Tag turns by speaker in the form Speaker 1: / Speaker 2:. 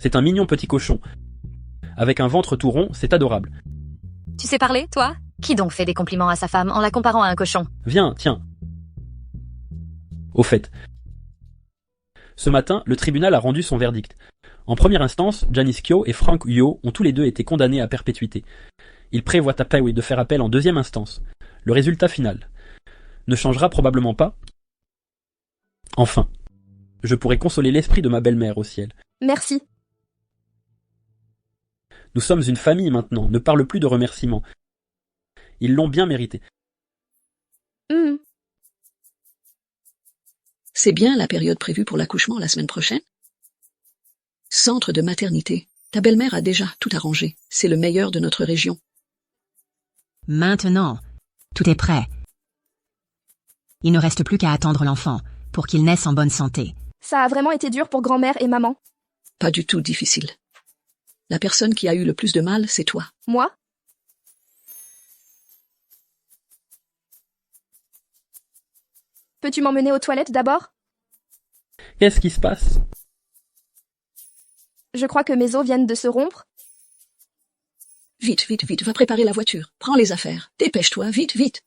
Speaker 1: C'est un mignon petit cochon. Avec un ventre tout rond, c'est adorable.
Speaker 2: Tu sais parler, toi? Qui donc fait des compliments à sa femme en la comparant à un cochon?
Speaker 1: Viens, tiens. Au fait, ce matin, le tribunal a rendu son verdict. En première instance, Janice Kyo et Frank Yo ont tous les deux été condamnés à perpétuité. Ils prévoient à Pei de faire appel en deuxième instance. Le résultat final ne changera probablement pas. Enfin, je pourrai consoler l'esprit de ma belle-mère au ciel.
Speaker 3: Merci.
Speaker 1: Nous sommes une famille maintenant, ne parle plus de remerciements. Ils l'ont bien mérité.
Speaker 4: C'est bien la période prévue pour l'accouchement la semaine prochaine? Centre de maternité. Ta belle-mère a déjà tout arrangé. C'est le meilleur de notre région.
Speaker 5: Maintenant, tout est prêt. Il ne reste plus qu'à attendre l'enfant, pour qu'il naisse en bonne santé.
Speaker 3: Ça a vraiment été dur pour grand-mère et maman.
Speaker 4: Pas du tout difficile. La personne qui a eu le plus de mal, c'est toi.
Speaker 3: Moi? Peux-tu m'emmener aux toilettes d'abord?
Speaker 1: Qu'est-ce qui se passe?
Speaker 3: Je crois que mes os viennent de se rompre.
Speaker 4: Vite, vite, vite, va préparer la voiture. Prends les affaires. Dépêche-toi, vite, vite.